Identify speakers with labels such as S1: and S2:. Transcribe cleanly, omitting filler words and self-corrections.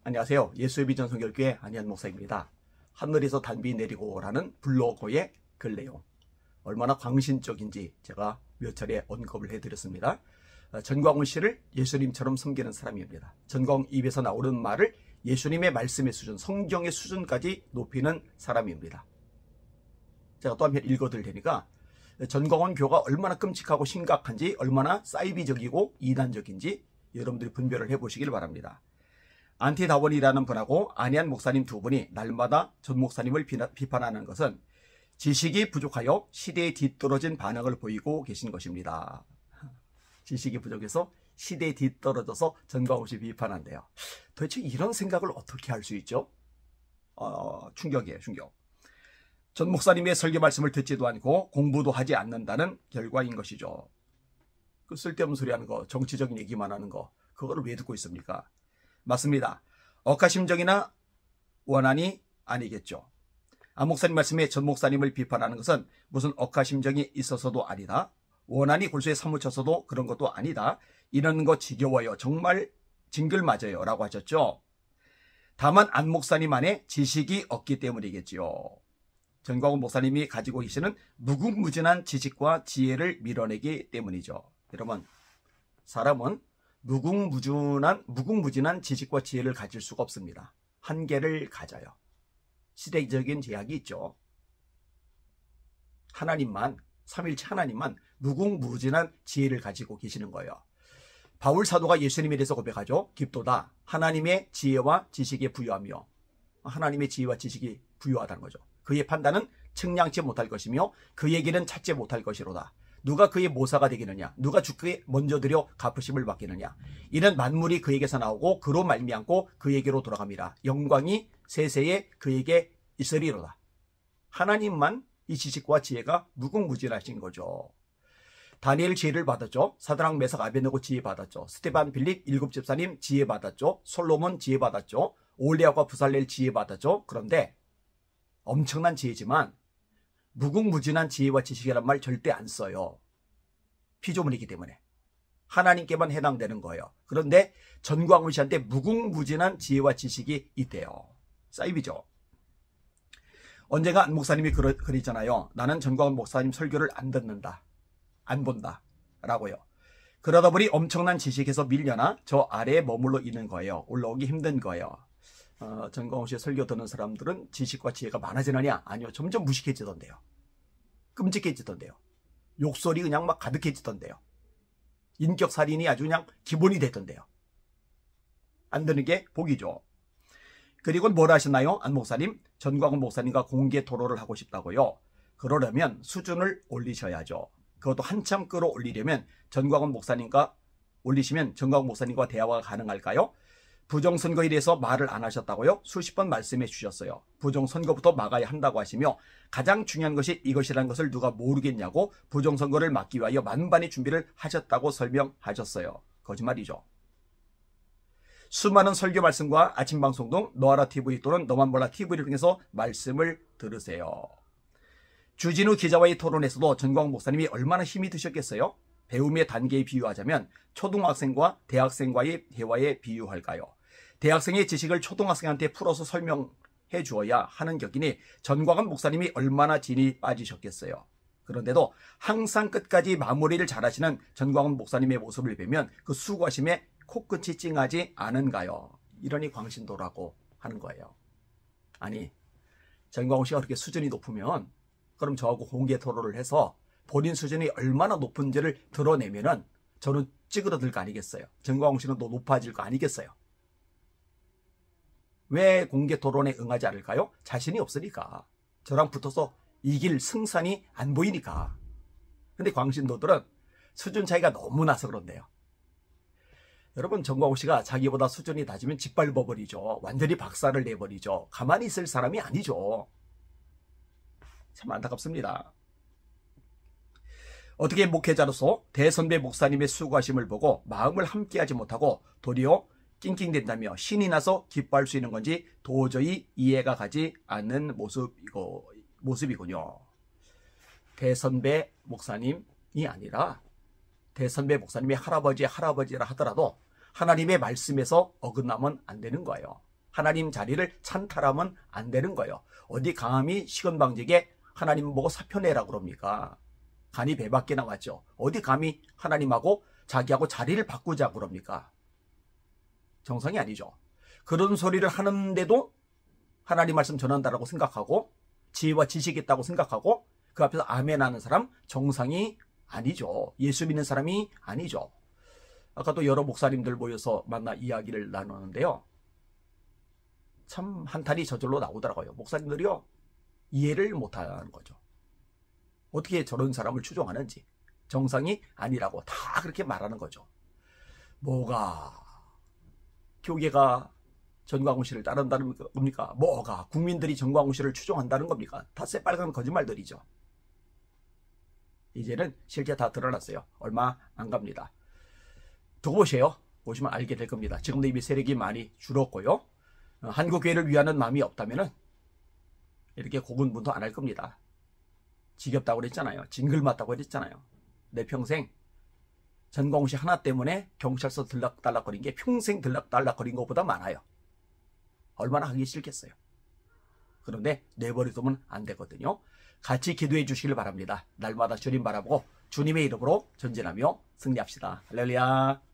S1: 안녕하세요. 예수의 비전 선결교회 안희한 목사입니다. 하늘에서 단비 내리고 라는 블로거의 글 내용, 얼마나 광신적인지 제가 몇 차례 언급을 해드렸습니다. 전광훈 씨를 예수님처럼 섬기는 사람입니다. 전광훈 입에서 나오는 말을 예수님의 말씀의 수준, 성경의 수준까지 높이는 사람입니다. 제가 또 한 편 읽어드릴 테니까 전광훈 교가 얼마나 끔찍하고 심각한지, 얼마나 사이비적이고 이단적인지 여러분들이 분별을 해보시길 바랍니다. 안티다원이라는 분하고 안희한 목사님 두 분이 날마다 전 목사님을 비판하는 것은 지식이 부족하여 시대에 뒤떨어진 반응을 보이고 계신 것입니다. 지식이 부족해서 시대에 뒤떨어져서 전광훈 씨 비판한대요. 도대체 이런 생각을 어떻게 할 수 있죠? 충격이에요, 충격. 전 목사님의 설교 말씀을 듣지도 않고 공부도 하지 않는다는 결과인 것이죠. 그 쓸데없는 소리 하는 거, 정치적인 얘기만 하는 거, 그거를 왜 듣고 있습니까? 맞습니다. 억하심정이나 원한이 아니겠죠. 안 목사님 말씀에 전 목사님을 비판하는 것은 무슨 억하심정이 있어서도 아니다. 원한이 골수에 사무쳐서도 그런 것도 아니다. 이런 거 지겨워요. 정말 징글맞아요. 라고 하셨죠. 다만 안 목사님 안에 지식이 없기 때문이겠지요. 전광훈 목사님이 가지고 계시는 무궁무진한 지식과 지혜를 밀어내기 때문이죠. 여러분, 사람은 무궁무진한 지식과 지혜를 가질 수가 없습니다. 한계를 가져요. 시대적인 제약이 있죠. 하나님만, 삼일체 하나님만 무궁무진한 지혜를 가지고 계시는 거예요. 바울 사도가 예수님에 대해서 고백하죠. 깊도다. 하나님의 지혜와 지식에 부유하며, 하나님의 지혜와 지식이 부유하다는 거죠. 그의 판단은 측량치 못할 것이며 그의 길은 찾지 못할 것이로다. 누가 그의 모사가 되겠느냐? 누가 주께 먼저 드려 갚으심을 받겠느냐? 이는 만물이 그에게서 나오고 그로 말미암고 그에게로 돌아갑니다. 영광이 세세에 그에게 있으리로다. 하나님만 이 지식과 지혜가 무궁무진하신 거죠. 다니엘 지혜를 받았죠. 사드락 메삭 아베느고 지혜 받았죠. 스데반 빌립 7 집사님 지혜 받았죠. 솔로몬 지혜 받았죠. 올리아과 부살렐 지혜 받았죠. 그런데 엄청난 지혜지만 무궁무진한 지혜와 지식이란 말 절대 안 써요. 피조물이기 때문에. 하나님께만 해당되는 거예요. 그런데 전광훈 씨한테 무궁무진한 지혜와 지식이 있대요. 사이비죠. 언젠가 안 목사님이 그러잖아요. 나는 전광훈 목사님 설교를 안 듣는다. 안 본다. 라고요. 그러다 보니 엄청난 지식에서 밀려나 저 아래에 머물러 있는 거예요. 올라오기 힘든 거예요. 전광훈 씨의 설교 듣는 사람들은 지식과 지혜가 많아지느냐? 아니요. 점점 무식해지던데요. 끔찍해지던데요. 욕설이 그냥 막 가득해지던데요. 인격살인이 아주 그냥 기본이 됐던데요. 안 되는 게 복이죠. 그리고 뭐라 하셨나요? 안 목사님, 전광훈 목사님과 공개 토론을 하고 싶다고요. 그러려면 수준을 올리셔야죠. 그것도 한참 끌어올리려면 전광훈 목사님과 대화가 가능할까요? 부정선거에 대해서 말을 안 하셨다고요? 수십 번 말씀해 주셨어요. 부정선거부터 막아야 한다고 하시며 가장 중요한 것이 이것이라는 것을 누가 모르겠냐고 부정선거를 막기 위하여 만반의 준비를 하셨다고 설명하셨어요. 거짓말이죠. 수많은 설교 말씀과 아침 방송 등 너아라 TV 또는 너만 몰라 TV를 통해서 말씀을 들으세요. 주진우 기자와의 토론에서도 전광훈 목사님이 얼마나 힘이 드셨겠어요? 배움의 단계에 비유하자면 초등학생과 대학생과의 대화에 비유할까요? 대학생의 지식을 초등학생한테 풀어서 설명해 주어야 하는 격이니 전광훈 목사님이 얼마나 진이 빠지셨겠어요. 그런데도 항상 끝까지 마무리를 잘하시는 전광훈 목사님의 모습을 보면 그 수고하심에 코끝이 찡하지 않은가요? 이러니 광신도라고 하는 거예요. 아니, 전광훈 씨가 그렇게 수준이 높으면 그럼 저하고 공개 토론을 해서 본인 수준이 얼마나 높은지를 드러내면은 저는 찌그러들 거 아니겠어요? 전광훈 씨는 또 높아질 거 아니겠어요? 왜 공개 토론에 응하지 않을까요? 자신이 없으니까. 저랑 붙어서 이길 승산이 안 보이니까. 근데 광신도들은 수준 차이가 너무 나서 그런데요. 여러분, 전광훈 씨가 자기보다 수준이 낮으면 짓밟아버리죠. 완전히 박살을 내버리죠. 가만히 있을 사람이 아니죠. 참 안타깝습니다. 어떻게 목회자로서 대선배 목사님의 수고하심을 보고 마음을 함께하지 못하고 도리어 낑낑댄다며 신이 나서 기뻐할 수 있는 건지 도저히 이해가 가지 않는 모습이군요. 대선배 목사님이 아니라 대선배 목사님의 할아버지라 하더라도 하나님의 말씀에서 어긋나면 안 되는 거예요. 하나님 자리를 찬탈하면 안 되는 거예요. 어디 감히 시건방지게 하나님 보고 사표 내라 그럽니까? 간이 배 밖에 나왔죠. 어디 감히 하나님하고 자기하고 자리를 바꾸자 그럽니까? 정상이 아니죠. 그런 소리를 하는데도 하나님 말씀 전한다라고 생각하고 지혜와 지식이 있다고 생각하고 그 앞에서 아멘 하는 사람 정상이 아니죠. 예수 믿는 사람이 아니죠. 아까도 여러 목사님들 모여서 만나 이야기를 나누는데요. 참 한탄이 저절로 나오더라고요. 목사님들이요. 이해를 못하는 거죠. 어떻게 저런 사람을 추종하는지. 정상이 아니라고 다 그렇게 말하는 거죠. 뭐가 교계가 전광훈 씨를 따른다는 겁니까? 뭐가 국민들이 전광훈 씨를 추종한다는 겁니까? 다 새빨간 거짓말들이죠. 이제는 실제 다 드러났어요. 얼마 안 갑니다. 두고 보세요. 보시면 알게 될 겁니다. 지금도 이미 세력이 많이 줄었고요. 한국교회를 위하는 마음이 없다면 이렇게 고군분투 안 할 겁니다. 지겹다고 그랬잖아요. 징글맞다고 그랬잖아요. 내 평생 전광훈 씨 하나 때문에 경찰서 들락달락거린 게 평생 들락달락거린 것보다 많아요. 얼마나 하기 싫겠어요. 그런데 내버려두면 안 되거든요. 같이 기도해 주시길 바랍니다. 날마다 주님 바라보고 주님의 이름으로 전진하며 승리합시다. 할렐루야.